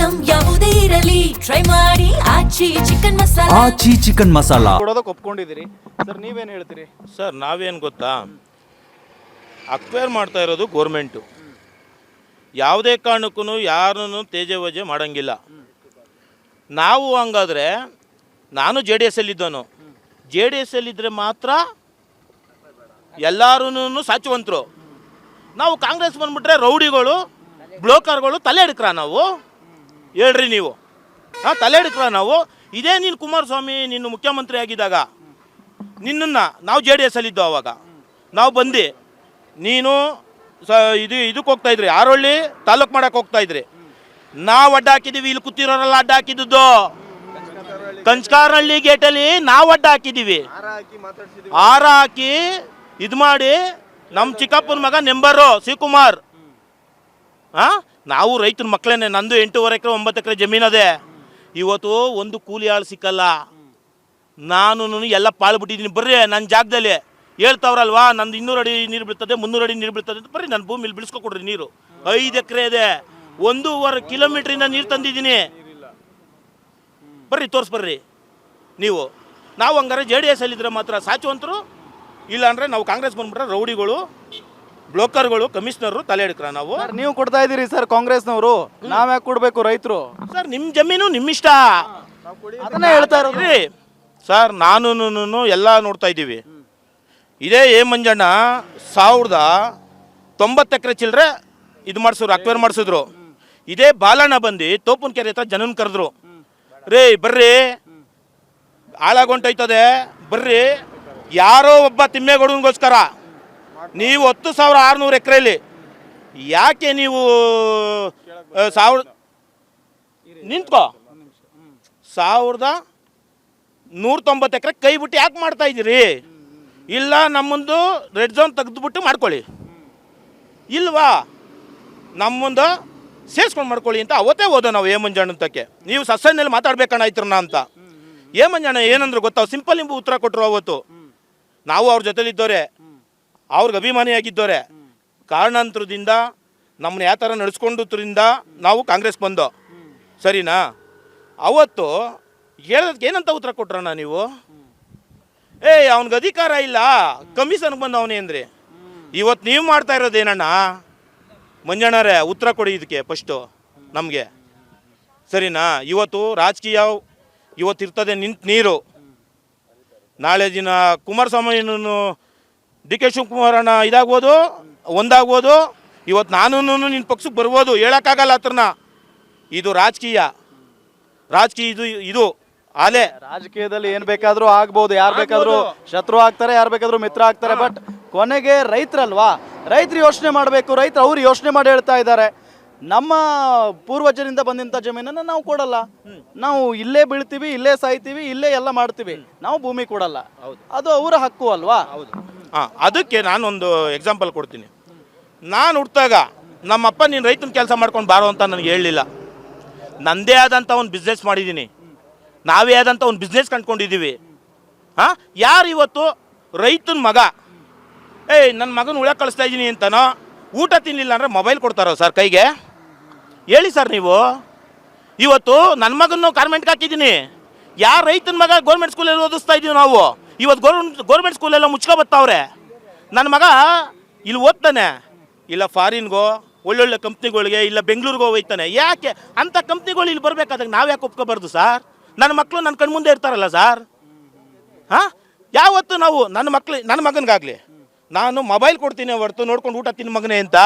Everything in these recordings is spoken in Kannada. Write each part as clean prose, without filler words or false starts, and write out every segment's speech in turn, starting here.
ಐಟಂ ಯಾವುದೇ ಇರಲಿ ಟ್ರೈ ಮಾಡಿ ಆಚಿ ಚಿಕನ್ ಮಸಾಲಾ. ಆಚಿ ಚಿಕನ್ ಮಸಾಲಾ ಕೊಡೋದಕ್ಕೆ ಒಪ್ಕೊಂಡಿದ್ದೀರಿ ಸರ್, ನೀವೇನು ಹೇಳ್ತೀರಿ? ಸರ್ ನಾವೇನು ಗೊತ್ತಾ, ಅಕ್ವೈರ್ ಮಾಡ್ತಾ ಇರೋದು ಗೋರ್ಮೆಂಟು. ಯಾವುದೇ ಕಾರಣಕ್ಕೂ ಯಾರನ್ನು ತೇಜವಜೆ ಮಾಡೋಂಗಿಲ್ಲ. ನಾವು ಹಂಗಾದ್ರೆ ನಾನು ಜೆ ಡಿ ಎಸ್ಸಲ್ಲಿದ್ದವನು. ಜೆ ಡಿ ಎಸ್ಸಲ್ಲಿದ್ದರೆ ಮಾತ್ರ ಎಲ್ಲರೂ ಸಾಚುವಂತರು. ನಾವು ಕಾಂಗ್ರೆಸ್ ಬಂದ್ಬಿಟ್ರೆ ರೌಡಿಗಳು, ಬ್ಲೋಕರ್ಗಳು ತಲೆ ಹಿಡ್ಕ್ರ ನಾವು? ಹೇಳ್ರಿ ನೀವು, ತಲೆ ಹಿಡ್ಕ್ರ ನಾವು? ಇದೇ ನೀನು ಕುಮಾರಸ್ವಾಮಿ ನೀನು ಮುಖ್ಯಮಂತ್ರಿ ಆಗಿದ್ದಾಗ ನಿನ್ನನ್ನು ನಾವು ಜೆ ಡಿ ಎಸ್ಸಲ್ಲಿದ್ದೋ ಅವಾಗ ನಾವು ಬಂದು ನೀನು ಇದಕ್ಕೆ ಹೋಗ್ತಾಯಿದ್ರಿ, ಆರೋಳ್ಳಿ ತಾಲೂಕು ಮಾಡೋಕ್ಕೆ ಹೋಗ್ತಾಯಿದ್ರಿ. ನಾವು ಅಡ್ಡ ಹಾಕಿದ್ದೀವಿ, ಇಲ್ಲಿ ಕೂತಿರೋರೆಲ್ಲ ಅಡ್ಡ ಹಾಕಿದ್ದು. ಕಂಚಕಾರಹಳ್ಳಿ ಗೇಟಲ್ಲಿ ನಾವು ಅಡ್ಡ ಹಾಕಿದ್ದೀವಿ, ಹಾರ ಹಾಕಿ ಇದು ಮಾಡಿ ನಮ್ಮ ಚಿಕ್ಕಪ್ಪನ ಮಗ ನೆಂಬರು ಶಿವಕುಮಾರ್. ನಾವು ರೈತನ ಮಕ್ಕಳೇನೆ. ನಂದು 8.5 ಎಕರೆ 9 ಎಕರೆ ಜಮೀನದೆ. ಇವತ್ತು ಒಂದು ಕೂಲಿ ಆಳು ಸಿಕ್ಕಲ್ಲ. ನಾನು ಎಲ್ಲ ಪಾಳ್ಬಿಟ್ಟಿದ್ದೀನಿ. ಬರ್ರಿ ನನ್ನ ಜಾಗದಲ್ಲಿ ಹೇಳ್ತಾವ್ರಲ್ವಾ, ನಂದು 200 ಅಡಿ ನೀರು ಬೀಳ್ತದೆ, 300 ಅಡಿ ನೀರು ಬೀಳ್ತದೆ ಅಂತ. ಬರ್ರಿ ನನ್ನ ಭೂಮಿಲಿ ಬಿಡಿಸ್ಕೊಡ್ರಿ ನೀರು. 5 ಎಕರೆ ಇದೆ, 1.5 ಕಿಲೋಮೀಟ್ರಿಂದ ನೀರು ತಂದಿದ್ದೀನಿ. ಬರ್ರಿ ತೋರಿಸ್ಬರ್ರಿ ನೀವು. ನಾವು ಹಂಗಾರೆ ಜೆ ಡಿ ಎಸ್ಸಲ್ಲಿದ್ದರೆ ಮಾತ್ರ ಸಾಚುವಂತರು, ಇಲ್ಲಾಂದರೆ ನಾವು ಕಾಂಗ್ರೆಸ್ ಬಂದ್ಬಿಟ್ರೆ ರೌಡಿಗಳು, ಬ್ಲೋಕರ್ಗಳು, ಕಮಿಷನರು ತಲೆ ಹಿಡ್ಕ್ರ ನಾವು? ನೀವು ಕೊಡ್ತಾ ಇದ್ದೀರಿ ಸರ್ ಕಾಂಗ್ರೆಸ್ನವರು, ನಾವ್ಯಾಕೆ ಕೊಡಬೇಕು ರೈತರು? ಸರ್ ನಿಮ್ಮ ಜಮೀನು ನಿಮ್ಮಿಷ್ಟ, ಅದನ್ನೇ ಹೇಳ್ತಾ ಇರೋದು ಸರ್. ನಾನು ಎಲ್ಲ ನೋಡ್ತಾ ಇದ್ದೀವಿ. ಇದೇ ಮಂಜಣ್ಣ 1090 ಎಕರೆ ಚಿಲ್ಲರೆ ಇದು ಮಾಡಿಸಿದ್ರು, ಅಕ್ವೈರ್ ಮಾಡಿಸಿದ್ರು. ಇದೇ ಬಾಲಣ್ಣ ಬಂದು ತೋಪನ್ ಕೆರೆ ಹತ್ರ ಜನನ್ ಕರೆದ್ರು, ರೇ ಬರ್ರಿ ಹಾಳಾಗೊಂಟೈತದೆ ಬರ್ರಿ. ಯಾರೋ ಒಬ್ಬ ತಿಮ್ಮೇಗೌಡನಿಗೋಸ್ಕರ ನೀವು 10,600 ಎಕರೆಯಲ್ಲಿ ಯಾಕೆ ನೀವು ನಿಂತ್ಕೋ 1,190 ಎಕರೆ ಕೈ ಬಿಟ್ಟು ಯಾಕೆ ಮಾಡ್ತಾ ಇದ್ದೀರಿ? ಇಲ್ಲ ನಮ್ಮೊಂದು ರೆಡ್ ಝೋನ್ ತೆಗೆದುಬಿಟ್ಟು ಮಾಡ್ಕೊಳ್ಳಿ, ಇಲ್ವಾ ನಮ್ಮೊಂದು ಸೇರಿಸ್ಕೊಂಡು ಮಾಡ್ಕೊಳ್ಳಿ ಅಂತ ಅವತ್ತೇ ಹೋದೋ ನಾವು ಮಂಜಣ್ಣಂತಕ್ಕೆ. ನೀವು ಸಸ್ಯನಲ್ಲಿ ಮಾತಾಡ್ಬೇಕಣ್ಣ ಅಂತ. ಮಂಜಣ್ಣ ಏನಂದ್ರು ಗೊತ್ತಾವ? ಸಿಂಪಲ್ ನಿಂಬು ಉತ್ತರ ಕೊಟ್ಟರು ಅವತ್ತು. ನಾವು ಅವ್ರ ಜೊತೆಲಿದ್ದವ್ರೆ, ಅವ್ರಿಗೆ ಅಭಿಮಾನಿಯಾಗಿದ್ದವ್ರೆ. ಕಾರಣಾಂತರದಿಂದ ನಮ್ಮನ್ನ ಯಾವ ಥರ ನಡೆಸ್ಕೊಂಡ್ರಿಂದ ನಾವು ಕಾಂಗ್ರೆಸ್ ಬಂದೋ, ಸರಿನಾ? ಅವತ್ತು ಹೇಳೋದಕ್ಕೆ ಏನಂತ ಉತ್ತರ ಕೊಟ್ರಣ್ಣ ನೀವು? ಅವನಿಗೆ ಅಧಿಕಾರ ಇಲ್ಲ, ಕಮಿಷನ್ಗೆ ಬಂದವನೇ ಅಂದ್ರಿ. ಇವತ್ತು ನೀವು ಮಾಡ್ತಾ ಇರೋದೇನಣ್ಣ? ಮಂಜಣ್ಣರೇ ಉತ್ತರ ಕೊಡಿ ಇದಕ್ಕೆ ಫಸ್ಟು ನಮಗೆ, ಸರಿನಾ? ಇವತ್ತು ರಾಜಕೀಯ ಇವತ್ತಿರ್ತದೆ ನಿಂತು ನೀರು. ನಾಳೆ ದಿನ ಕುಮಾರಸ್ವಾಮಿನೂ ಡಿ ಕೆ ಶಿವಕುಮಾರಣ್ಣ ಇದಾಗ್ಬೋದು, ಒಂದಾಗ್ಬೋದು. ಇವತ್ತು ನಾನು ನಿನ್ನ ಪಕ್ಷಕ್ಕೆ ಬರ್ಬೋದು, ಹೇಳೋಕ್ಕಾಗಲ್ಲ ಹತ್ರನ. ಇದು ರಾಜಕೀಯ ಇದು ಆಲೆ. ರಾಜಕೀಯದಲ್ಲಿ ಏನ್ ಬೇಕಾದ್ರೂ ಆಗ್ಬೋದು, ಯಾರು ಬೇಕಾದ್ರೂ ಶತ್ರು ಆಗ್ತಾರೆ, ಯಾರು ಬೇಕಾದ್ರೂ ಮಿತ್ರ ಆಗ್ತಾರೆ. ಬಟ್ ಕೊನೆಗೆ ರೈತರಲ್ವಾ, ರೈತರು ಯೋಚನೆ ಮಾಡಬೇಕು. ರೈತರು ಅವ್ರು ಯೋಚನೆ ಮಾಡಿ ಹೇಳ್ತಾ ಇದ್ದಾರೆ, ನಮ್ಮ ಪೂರ್ವಜರಿಂದ ಬಂದಂಥ ಜಮೀನನ್ನು ನಾವು ಕೊಡಲ್ಲ, ನಾವು ಇಲ್ಲೇ ಬೀಳ್ತೀವಿ, ಇಲ್ಲೇ ಸಾಯ್ತೀವಿ, ಇಲ್ಲೇ ಎಲ್ಲ ಮಾಡ್ತೀವಿ, ನಾವು ಭೂಮಿ ಕೊಡಲ್ಲ. ಅದು ಅವರ ಹಕ್ಕು ಅಲ್ವಾ? ಅದಕ್ಕೆ ನಾನೊಂದು ಎಕ್ಸಾಂಪಲ್ ಕೊಡ್ತೀನಿ. ನಾನು ಹುಟ್ಟಿದಾಗ ನಮ್ಮಪ್ಪ ನೀನು ರೈತನ ಕೆಲಸ ಮಾಡ್ಕೊಂಡು ಬಾರೋ ಅಂತ ನನಗೆ ಹೇಳಲಿಲ್ಲ. ನನ್ನದೇ ಆದಂಥ ಒಂದು ಬಿಸ್ನೆಸ್ ಮಾಡಿದ್ದೀನಿ, ನಾವೇ ಆದಂಥ ಒಂದು ಬಿಸ್ನೆಸ್ ಕಂಡ್ಕೊಂಡಿದ್ದೀವಿ. ಯಾರು ಇವತ್ತು ರೈತನ ಮಗ ನನ್ನ ಮಗನ ಉಳಕ್ಕೆ ಕಳಿಸ್ತಾ ಇದ್ದೀನಿ ಅಂತನೋ, ಊಟ ತಿನ್ನಲಿಲ್ಲ ಅಂದರೆ ಮೊಬೈಲ್ ಕೊಡ್ತಾರೋ ಸರ್ ಕೈಗೆ? ಹೇಳಿ ಸರ್ ನೀವು. ಇವತ್ತು ನನ್ನ ಮಗನ್ನು ಕಾರ್ಮೆಂಟ್ಗೆ ಹಾಕಿದ್ದೀನಿ. ಯಾರು ರೈತನ ಮಗ ಗೌರ್ಮೆಂಟ್ ಸ್ಕೂಲಲ್ಲಿ ಓದಿಸ್ತಾ ಇದ್ದೀವಿ ನಾವು. ಇವತ್ತು ಗೌರ್ಮೆಂಟ್ ಸ್ಕೂಲೆಲ್ಲ ಮುಚ್ಕೊ ಬರ್ತಾವ್ರೆ. ನನ್ನ ಮಗ ಇಲ್ಲಿ ಓದ್ತಾನೆ, ಇಲ್ಲ ಫಾರಿನ್ಗೋ ಒಳ್ಳೊಳ್ಳೆ ಕಂಪ್ನಿಗಳಿಗೆ, ಇಲ್ಲ ಬೆಂಗಳೂರಿಗೋ ಹೋಗ್ತಾನೆ. ಯಾಕೆ ಅಂಥ ಕಂಪ್ನಿಗಳು ಇಲ್ಲಿ ಬರಬೇಕಾದಾಗ ನಾವು ಯಾಕೆ ಒಪ್ಕೋಬಾರ್ದು ಸರ್? ನನ್ನ ಮಕ್ಕಳು ನನ್ನ ಕಣ್ಮುಂದೆ ಇರ್ತಾರಲ್ಲ ಸರ್. ಯಾವತ್ತು ನಾವು ನನ್ನ ಮಗನಿಗಾಗಲಿ ನಾನು ಮೊಬೈಲ್ ಕೊಡ್ತೀನಿ ಹೊರತು ನೋಡ್ಕೊಂಡು ಊಟ ತಿನ್ನ ಮಗನೇ ಅಂತ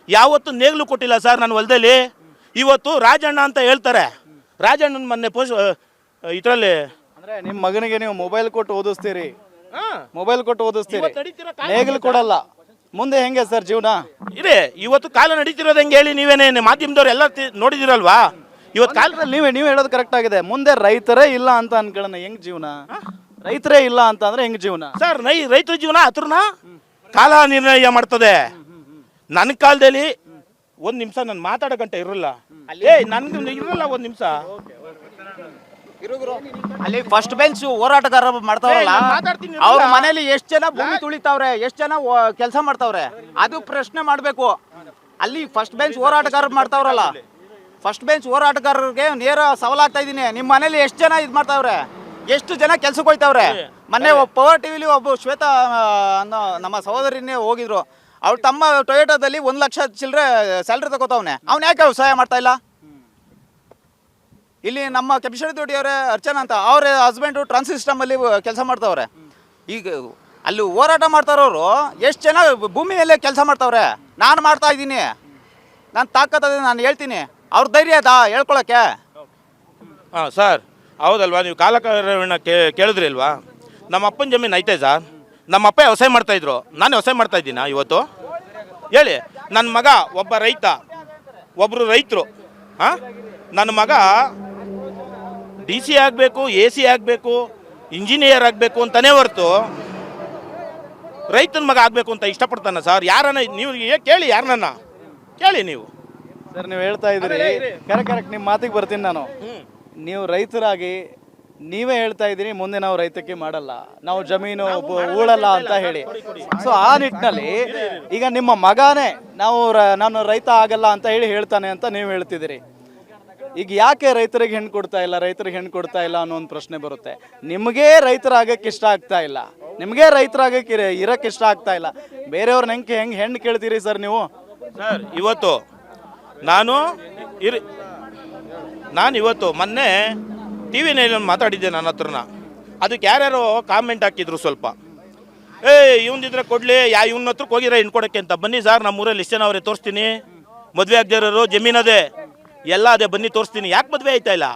ಯಾವತ್ತು ನೇಗ್ಲು ಕೊಟ್ಟಿಲ್ಲ ಸರ್ ನನ್ನ ಹೊಲದಲ್ಲಿ. ಇವತ್ತು ರಾಜಣ್ಣ ಅಂತ ಹೇಳ್ತಾರೆ. ರಾಜಣ್ಣನ ಮೊನ್ನೆ ಇದರಲ್ಲಿ ಅಂದರೆ ನಿಮ್ಮ ಮಗನಿಗೆ ನೀವು ಮೊಬೈಲ್ ಕೊಟ್ಟು ಓದಿಸ್ತೀರಿ, ನೇಗ್ಲು ಕೊಡಲ್ಲ. ಮುಂದೆ ಹೆಂಗೆ ಸರ್ ಜೀವನ? ಇದೆ ಇವತ್ತು ಕಾಲ ನಡೀತಿರೋದು ಹೆಂಗೆ ಹೇಳಿ? ನೀವೇನೇ ಮಾಧ್ಯಮದವ್ರು ಎಲ್ಲ ನೋಡಿದಿರಲ್ವಾ? ಇವತ್ತು ಕಾಲದಲ್ಲಿ ನೀವು ಹೇಳೋದು ಕರೆಕ್ಟ್ ಆಗಿದೆ. ಮುಂದೆ ರೈತರೇ ಇಲ್ಲ ಅಂತ ಅನ್ಕೊಳ್ಳೋಣ, ಹೆಂಗ್ ಜೀವನ? ರೈತರೇ ಇಲ್ಲ ಅಂತ ಅಂದ್ರೆ ಹೆಂಗ್ ಜೀವನ ಸರ್? ರೈತರ ಜೀವನ ಹತ್ರನ ಕಾಲ ನಿರ್ಣಯ ಮಾಡ್ತದೆ. ನನ್ನ ಕಾಲದಲ್ಲಿ 1 ನಿಮಿಷ ನಾನು ಮಾತಾಡೋ ಗಂಟೆ ಇರಲ್ಲ, ನನ್ಗೆ ಇರಲ್ಲ 1 ನಿಮಿಷ. ಅಲ್ಲಿ ಫಸ್ಟ್ ಬೆಂಚ್ ಹೋರಾಟಗಾರ ಮಾಡ್ತಾವ್ರಲ್ಲ, ಅವ್ರ ಮನೇಲಿ ಎಷ್ಟು ಜನ ಭೂಮಿ ತುಳಿತಾವ್ರೆ, ಎಷ್ಟು ಜನ ಕೆಲಸ ಮಾಡ್ತಾವ್ರೆ, ಅದು ಪ್ರಶ್ನೆ ಮಾಡ್ಬೇಕು. ಅಲ್ಲಿ ಫಸ್ಟ್ ಬೆಂಚ್ ಹೋರಾಟಗಾರ ಮಾಡ್ತಾವ್ರಲ್ಲ, ಫಸ್ಟ್ ಬೆಂಚ್ ಹೋರಾಟಗಾರರಿಗೆ ನೇರ ಸವಾಲಾಗ್ತಾ ಇದ್ದೀನಿ. ನಿಮ್ಮ ಮನೇಲಿ ಎಷ್ಟು ಜನ ಇದು ಮಾಡ್ತಾವ್ರೆ, ಎಷ್ಟು ಜನ ಕೆಲ್ಸಕ್ಕೆ ಹೋಯ್ತಾವ್ರೆ? ಮೊನ್ನೆ ಪವರ್ ಟಿವಿಲಿ ಒಬ್ಬ ಶ್ವೇತಾ ಅನ್ನೋ ನಮ್ಮ ಸಹೋದರಿನೇ ಹೋಗಿದ್ರು. ಅವ್ರು ತಮ್ಮ ಟೊಯೋಟೋದಲ್ಲಿ 1 ಲಕ್ಷ ಚಿಲ್ಲರೆ ಸ್ಯಾಲ್ರಿ ತಗೋತಾವನೆ. ಅವ್ನು ಯಾಕೆ ವ್ಯವಸಾಯ ಮಾಡ್ತಾ ಇಲ್ಲ? ಇಲ್ಲಿ ನಮ್ಮ ಕೆಪಿಶರಿ ದೊಡ್ಡಿಯವರೇ ಅರ್ಚನಾ ಅಂತ, ಅವ್ರ ಹಸ್ಬೆಂಡು ಟ್ರಾನ್ಸ್ ಸಿಸ್ಟಮಲ್ಲಿ ಕೆಲಸ ಮಾಡ್ತಾವ್ರೆ. ಈಗ ಅಲ್ಲಿ ಹೋರಾಟ ಮಾಡ್ತಾರೋರು ಎಷ್ಟು ಜನ ಭೂಮಿಯಲ್ಲೇ ಕೆಲಸ ಮಾಡ್ತಾವ್ರೆ. ನಾನು ಮಾಡ್ತಾ ಇದ್ದೀನಿ, ನಾನು ತಾಕತ್ತದೆ, ನಾನು ಹೇಳ್ತೀನಿ. ಅವ್ರ ಧೈರ್ಯ ಅದಾ ಹೇಳ್ಕೊಳಕ್ಕೆ? ಹಾಂ ಸರ್, ಹೌದಲ್ವಾ? ನೀವು ಕಾಲಕಾರಣ ಕೇಳಿದ್ರಿ ಅಲ್ವಾ? ನಮ್ಮ ಅಪ್ಪನ ಜಮೀನು ಐತೆ ಸರ್. ನಮ್ಮ ಅಪ್ಪ ವ್ಯವಸಾಯ ಮಾಡ್ತಾಯಿದ್ರು, ನಾನು ವ್ಯವಸಾಯ ಮಾಡ್ತಾ ಇದ್ದೀನಾ ಇವತ್ತು? ಹೇಳಿ. ನನ್ನ ಮಗ ಒಬ್ಬ ರೈತ, ಒಬ್ಬರು ರೈತರು. ಹಾಂ, ನನ್ನ ಮಗ DC ಆಗಬೇಕು, AC ಆಗಬೇಕು, ಇಂಜಿನಿಯರ್ ಆಗಬೇಕು ಅಂತಲೇ ಹೊರ್ತು ರೈತನ ಮಗ ಆಗಬೇಕು ಅಂತ ಇಷ್ಟಪಡ್ತಾನೆ ಸರ್? ಯಾರನ್ನ ನೀವು ಕೇಳಿ, ಯಾರನ್ನ ಕೇಳಿ ನೀವು. ಸರ್ ನೀವು ಹೇಳ್ತಾ ಇದ್ದೀರಿ, ಕರೆಕ್ಟ್ ನಿಮ್ಮ ಮಾತಿಗೆ ಬರ್ತೀನಿ ನಾನು. ನೀವು ರೈತರಾಗಿ ನೀವೇ ಹೇಳ್ತಾ ಇದ್ದೀರಿ ಮುಂದೆ ನಾವು ರೈತಕ್ಕೆ ಮಾಡಲ್ಲ, ನಾವು ಜಮೀನು ಉಳಲ್ಲ ಅಂತ ಹೇಳಿ. ಸೊ ಆ ನಿಟ್ಟಿನಲ್ಲಿ ಈಗ ನಿಮ್ಮ ಮಗನೇ ನಾನು ರೈತ ಆಗಲ್ಲ ಅಂತ ಹೇಳ್ತಾನೆ ಅಂತ ನೀವು ಹೇಳ್ತಿದ್ದೀರಿ. ಈಗ ಯಾಕೆ ರೈತರಿಗೆ ಹೆಣ್ಣು ಕೊಡ್ತಾ ಇಲ್ಲ, ರೈತರಿಗೆ ಹೆಣ್ಣು ಕೊಡ್ತಾ ಇಲ್ಲ ಅನ್ನೋ ಒಂದು ಪ್ರಶ್ನೆ ಬರುತ್ತೆ. ನಿಮಗೇ ರೈತರಾಗಕ್ಕೆ ಇಷ್ಟ ಆಗ್ತಾ ಇಲ್ಲ, ನಿಮಗೇ ರೈತರಾಗಕ್ಕೆ ಇರಕ್ಕೆ ಇಷ್ಟ ಆಗ್ತಾ ಇಲ್ಲ, ಬೇರೆಯವ್ರನ್ನ ಹೆಂಗೆ ಹೆಣ್ಣು ಕೇಳ್ತೀರಿ ಸರ್ ನೀವು? ಸರ್ ಇವತ್ತು ನಾನು ಇವತ್ತು ಮೊನ್ನೆ TV ನಲ್ಲಿ ಮಾತಾಡಿದ್ದೆ ನನ್ನ ಹತ್ರನ. ಅದಕ್ಕೆ ಯಾರ್ಯಾರು ಕಾಮೆಂಟ್ ಹಾಕಿದ್ರು ಸ್ವಲ್ಪ, ಇವಂದಿದ್ರೆ ಕೊಡಲಿ, ಇವನ ಹತ್ರಕ್ಕೆ ಹೋಗಿರ ಹೆಣ್ಣು ಕೊಡೋಕ್ಕೆ ಅಂತ. ಬನ್ನಿ ಸರ್, ನಮ್ಮ ಊರಲ್ಲಿ ಎಷ್ಟು ಜನ ಅವರೇ ತೋರಿಸ್ತೀನಿ, ಮದುವೆ ಆಗದಿರೋರು, ಜಮೀನದೇ ಎಲ್ಲ ಅದೇ, ಬನ್ನಿ ತೋರಿಸ್ತೀನಿ. ಯಾಕೆ ಮದುವೆ ಆಯ್ತಾ ಇಲ್ಲ?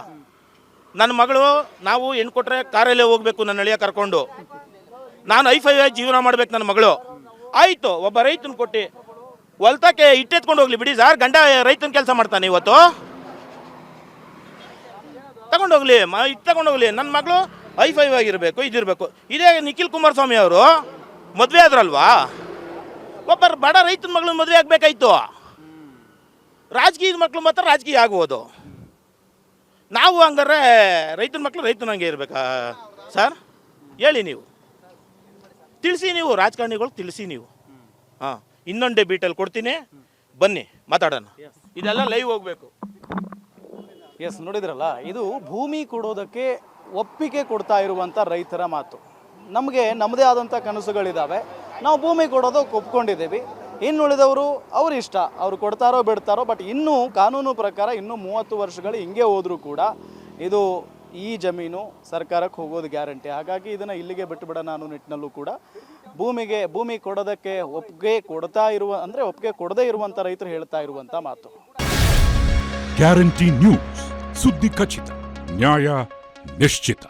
ನನ್ನ ಮಗಳು ನಾವು ಹೆಣ್ಣು ಕೊಟ್ಟರೆ ಕಾರಲ್ಲೇ ಹೋಗಬೇಕು, ನನ್ನ ಅಳಿಯ ಕರ್ಕೊಂಡು. ನಾನು ಐಫೈ ಜೀವನ ಮಾಡ್ಬೇಕು ನನ್ನ ಮಗಳು. ಆಯಿತು, ಒಬ್ಬ ರೈತನ ಕೊಟ್ಟು ಹೊಲ್ತಕ್ಕೆ ಇಟ್ಟೆತ್ಕೊಂಡು ಹೋಗ್ಲಿ ಬಿಡಿ ಸರ್. ಗಂಡ ರೈತನ ಕೆಲಸ ಮಾಡ್ತಾನೆ ಇವತ್ತು, ತಗೊಂಡೋಗ್ಲಿ, ತಗೊಂಡೋಗ್ಲಿ. ನನ್ನ ಮಗಳು ಐಫೈ ಆಗಿರಬೇಕು, ಇದಿರಬೇಕು. ಇದೇ ನಿಖಿಲ್ ಕುಮಾರಸ್ವಾಮಿ ಅವರು ಮದುವೆ ಆದ್ರಲ್ವಾ, ಒಬ್ಬರು ಬಡ ರೈತನ ಮಗಳು ಮದುವೆ ಆಗಬೇಕಾಯ್ತು. ರಾಜಕೀಯದ ಮಕ್ಕಳು ಮಾತ್ರ ರಾಜಕೀಯ ಆಗ್ಬೋದು. ನಾವು ಹಂಗಾರೆ ರೈತನ ಮಕ್ಕಳು ರೈತನಂಗೆ ಇರಬೇಕಾ ಸರ್? ಹೇಳಿ ನೀವು, ತಿಳಿಸಿ ನೀವು, ರಾಜಕಾರಣಿಗಳು ತಿಳಿಸಿ ನೀವು. ಹಾಂ, ಇನ್ನೊಂದೇ ಬೀಟಲ್ಲಿ ಕೊಡ್ತೀನಿ, ಬನ್ನಿ ಮಾತಾಡೋಣ. ಇದೆಲ್ಲ ಲೈವ್ ಹೋಗಬೇಕು. ಎಸ್, ನೋಡಿದ್ರಲ್ಲ, ಇದು ಭೂಮಿ ಕೊಡೋದಕ್ಕೆ ಒಪ್ಪಿಗೆ ಕೊಡ್ತಾ ಇರುವಂಥ ರೈತರ ಮಾತು. ನಮಗೆ ನಮ್ಮದೇ ಆದಂಥ ಕನಸುಗಳಿದ್ದಾವೆ, ನಾವು ಭೂಮಿ ಕೊಡೋದಕ್ಕೆ ಒಪ್ಕೊಂಡಿದ್ದೀವಿ. ಇನ್ನುಳಿದವರು ಅವ್ರ ಇಷ್ಟ, ಅವ್ರು ಕೊಡ್ತಾರೋ ಬಿಡ್ತಾರೋ. ಬಟ್ ಇನ್ನೂ ಕಾನೂನು ಪ್ರಕಾರ ಇನ್ನೂ 30 ವರ್ಷಗಳು ಹಿಂಗೆ ಹೋದರೂ ಕೂಡ ಇದು ಈ ಜಮೀನು ಸರ್ಕಾರಕ್ಕೆ ಹೋಗೋದು ಗ್ಯಾರಂಟಿ. ಹಾಗಾಗಿ ಇದನ್ನು ಇಲ್ಲಿಗೆ ಬಿಟ್ಟುಬಿಡೋಣ ಅನ್ನೋ ನಿಟ್ಟಿನಲ್ಲೂ ಕೂಡ ಭೂಮಿ ಕೊಡೋದಕ್ಕೆ ಒಪ್ಪಿಗೆ ಒಪ್ಪಿಗೆ ಕೊಡದೇ ಇರುವಂಥ ರೈತರು ಹೇಳ್ತಾ ಇರುವಂಥ ಮಾತು. ಗ್ಯಾರಂಟಿ ನ್ಯೂಸ್, ಸುದ್ದಿ ಖಚಿತ, ನ್ಯಾಯ ನಿಶ್ಚಿತ.